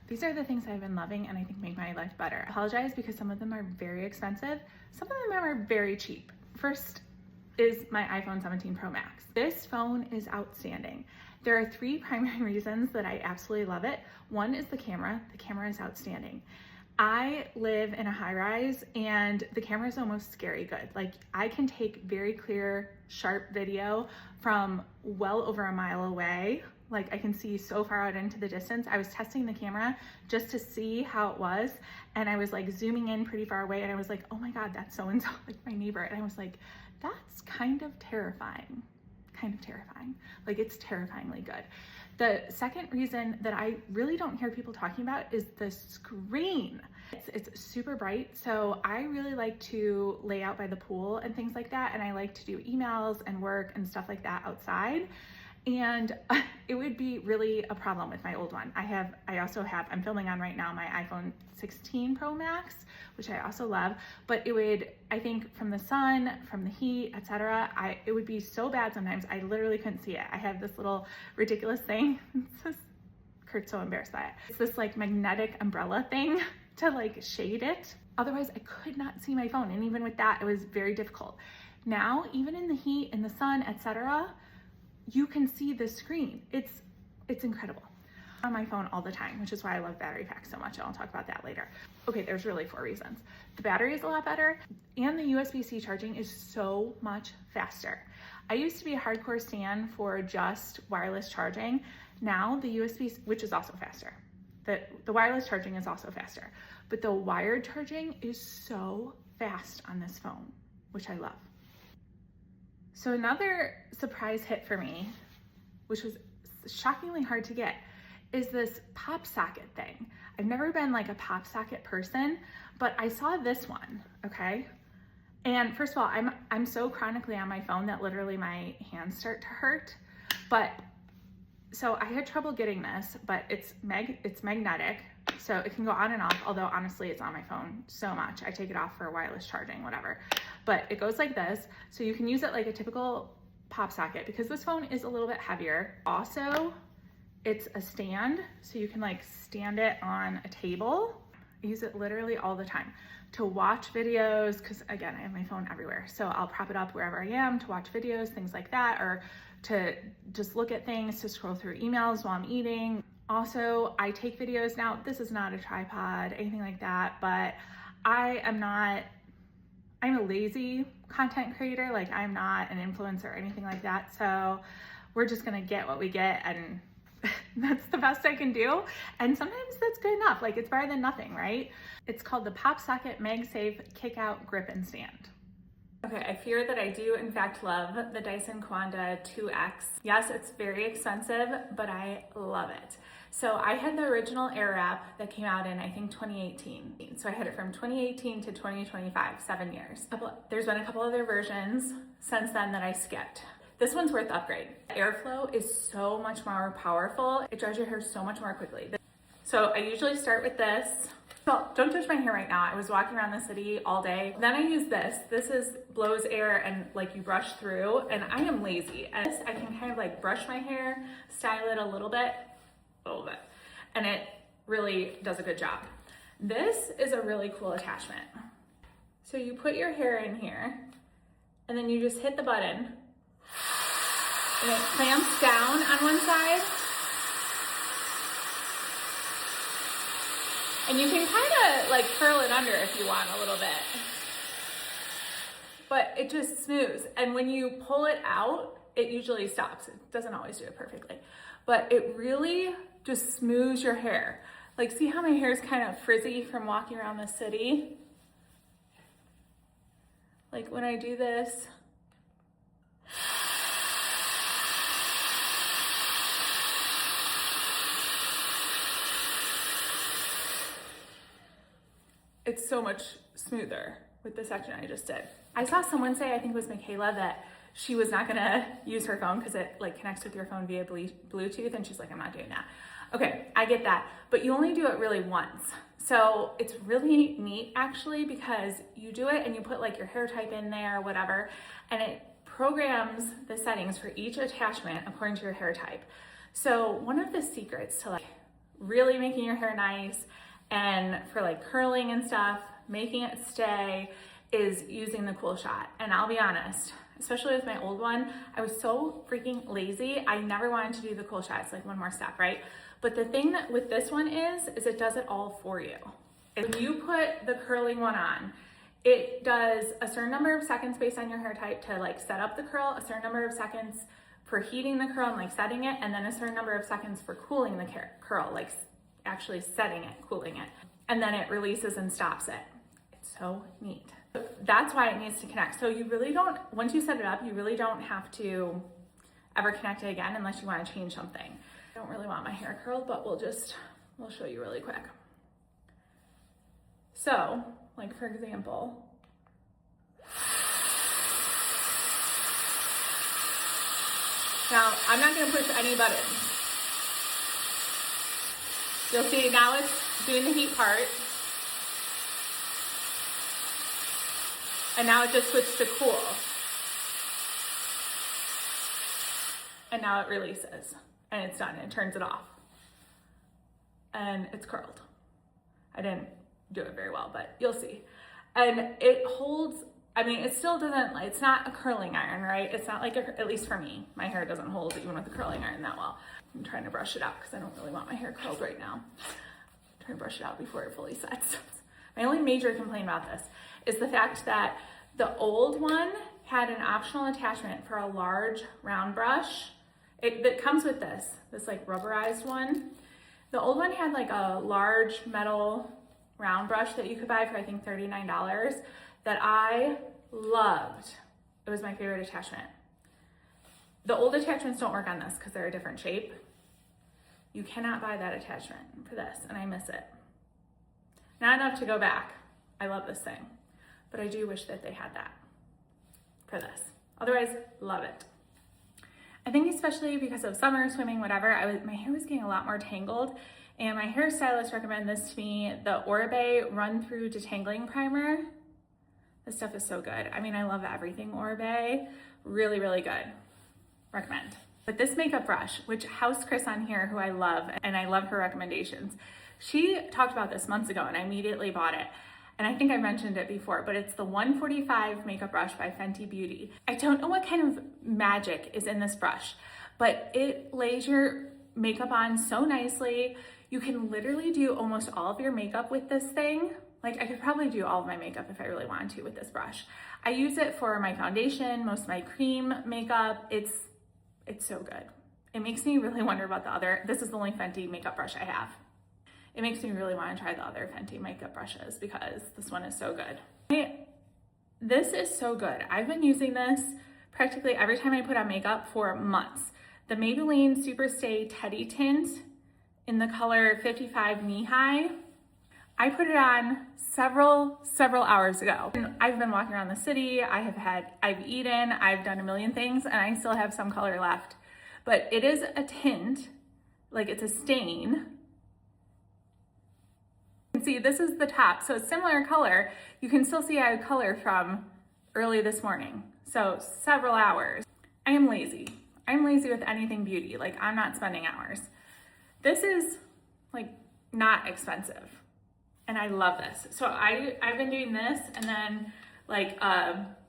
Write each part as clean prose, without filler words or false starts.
These are the things I've been loving and I think make my life better. I apologize because some of them are very expensive. Some of them are very cheap. First is my iPhone 17 Pro Max. This phone is outstanding. There are three primary reasons that I absolutely love it. One is the camera. The camera is outstanding. I live in a high rise and the camera is almost scary good. Like I can take very clear, sharp video from well over a mile away. Like I can see so far out into the distance. I was testing the camera just to see how it was. And I was like zooming in pretty far away and I was like, oh my God, that's so-and-so, like my neighbor. And I was like, that's kind of terrifying. Like it's terrifyingly good. The second reason that I really don't hear people talking about is the screen. It's super bright. So I really like to lay out by the pool and things like that. And I like to do emails and work and stuff like that outside. And it would be really a problem with my old one. I'm filming on right now my iPhone 16 Pro Max, which I also love, but it would, I think from the sun, from the heat, etc., it would be so bad sometimes, I literally couldn't see it. I have this little ridiculous thing. Kurt's so embarrassed by it. It's this like magnetic umbrella thing to like shade it. Otherwise I could not see my phone. And even with that, it was very difficult. Now, even in the heat, in the sun, etc., you can see the screen. It's incredible. On my phone all the time, which is why I love battery packs so much. I'll talk about that later. Okay, there's really 4 reasons. The battery is a lot better and the USB-C charging is so much faster. I used to be a hardcore stan for just wireless charging. Now the USB, which is also faster. The wireless charging is also faster, but the wired charging is so fast on this phone, which I love. So another surprise hit for me, which was shockingly hard to get, is this pop socket thing. I've never been like a pop socket person, but I saw this one, okay? And first of all, I'm so chronically on my phone that literally my hands start to hurt. But so I had trouble getting this, but it's magnetic, so it can go on and off, although honestly it's on my phone so much. I take it off for wireless charging, whatever. But it goes like this, so you can use it like a typical pop socket because this phone is a little bit heavier. Also, it's a stand, so you can like stand it on a table. I use it literally all the time to watch videos because again, I have my phone everywhere. So I'll prop it up wherever I am to watch videos, things like that, or to just look at things, to scroll through emails while I'm eating. Also, I take videos now. This is not a tripod, anything like that, but I'm a lazy content creator. Like I'm not an influencer or anything like that. So we're just gonna get what we get and that's the best I can do. And sometimes that's good enough. Like it's better than nothing, right? It's called the Pop Socket MagSafe Kick Out Grip and Stand. Okay, I fear that I do in fact love the Dyson Quanda 2X. Yes, it's very expensive, but I love it. So I had the original Airwrap that came out in, I think, 2018. So I had it from 2018 to 2025, 7 years. There's been a couple other versions since then that I skipped. This one's worth the upgrade. Airflow is so much more powerful. It dries your hair so much more quickly. So I usually start with this. So don't touch my hair right now. I was walking around the city all day. Then I use this. This blows air and like you brush through, and I am lazy. And I can kind of like brush my hair, style it a little bit, and it really does a good job. This is a really cool attachment. So you put your hair in here and then you just hit the button and it clamps down on one side. And you can kind of like curl it under if you want a little bit. But it just smooths. And when you pull it out, it usually stops. It doesn't always do it perfectly. But it really just smooths your hair. Like see how my hair is kind of frizzy from walking around the city? Like when I do this, it's so much smoother with the section I just did. I saw someone say, I think it was Michaela, that she was not gonna use her phone because it like connects with your phone via Bluetooth, and she's like, I'm not doing that. Okay, I get that, but you only do it really once. So it's really neat actually because you do it and you put like your hair type in there, whatever, and it programs the settings for each attachment according to your hair type. So one of the secrets to like really making your hair nice and for like curling and stuff, making it stay, is using the Cool Shot. And I'll be honest, especially with my old one, I was so freaking lazy. I never wanted to do the Cool Shot. It's like one more step, right? But the thing that with this one is it does it all for you. If you put the curling one on, it does a certain number of seconds based on your hair type to like set up the curl, a certain number of seconds for heating the curl and like setting it, and then a certain number of seconds for cooling the curl, like actually setting it, cooling it. And then it releases and stops it. It's so neat. That's why it needs to connect. So you really don't, once you set it up, you really don't have to ever connect it again unless you want to change something. I don't really want my hair curled, but we'll show you really quick. So, like for example, now I'm not going to push any buttons. You'll see now it's doing the heat part. And now it just switched to cool. And now it releases and it's done. It turns it off. And it's curled. I didn't do it very well, but you'll see. And it holds, I mean, it still doesn't, it's not a curling iron, right? It's not like, at least for me, my hair doesn't hold even with a curling iron that well. I'm trying to brush it out because I don't really want my hair curled right now. I'm trying to brush it out before it fully sets. My only major complaint about this is the fact that the old one had an optional attachment for a large round brush. That comes with this like rubberized one. The old one had like a large metal round brush that you could buy for I think $39 that I loved. It was my favorite attachment. The old attachments don't work on this because they're a different shape. You cannot buy that attachment for this, and I miss it. Not enough to go back. I love this thing, but I do wish that they had that for this. Otherwise, love it. I think especially because of summer, swimming, whatever, my hair was getting a lot more tangled, and my hairstylist recommended this to me, the Oribe Run Through Detangling Primer. This stuff is so good. I mean, I love everything Oribe. Really, really good. Recommend. But this makeup brush, which House Chris on here, who I love, and I love her recommendations, she talked about this months ago and I immediately bought it. And I think I mentioned it before, but it's the 145 makeup brush by Fenty Beauty. I don't know what kind of magic is in this brush, but it lays your makeup on so nicely. You can literally do almost all of your makeup with this thing. Like I could probably do all of my makeup if I really wanted to with this brush. I use it for my foundation, most of my cream makeup. It's so good. It makes me really wonder about the other, this is the only Fenty makeup brush I have. It makes me really want to try the other Fenty makeup brushes because this one is so good. This is so good. I've been using this practically every time I put on makeup for months. The Maybelline Superstay Teddy Tint in the color 55 Knee High. I put it on several hours ago. And I've been walking around the city, I've eaten, I've done a million things, and I still have some color left. But it is a tint, like it's a stain. You can see this is the top, so it's similar color. You can still see I have color from early this morning. So several hours. I am lazy. I'm lazy with anything beauty. Like I'm not spending hours. This is like not expensive. And I love this. So I've been doing this and then like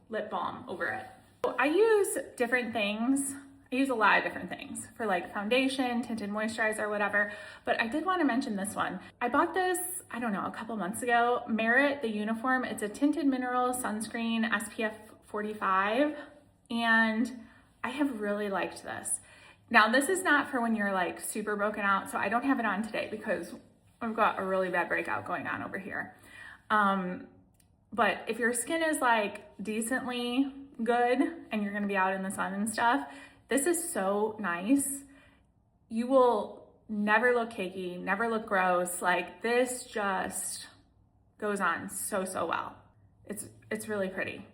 lip balm over it. So I use different things. I use a lot of different things for like foundation, tinted moisturizer, whatever. But I did want to mention this one. I bought this, I don't know, a couple months ago. Merit, the uniform. It's a tinted mineral sunscreen, SPF 45. And I have really liked this. Now this is not for when you're like super broken out. So I don't have it on today because I've got a really bad breakout going on over here. But if your skin is like decently good and you're gonna be out in the sun and stuff, this is so nice. You will never look cakey, never look gross. Like this just goes on so well. It's really pretty.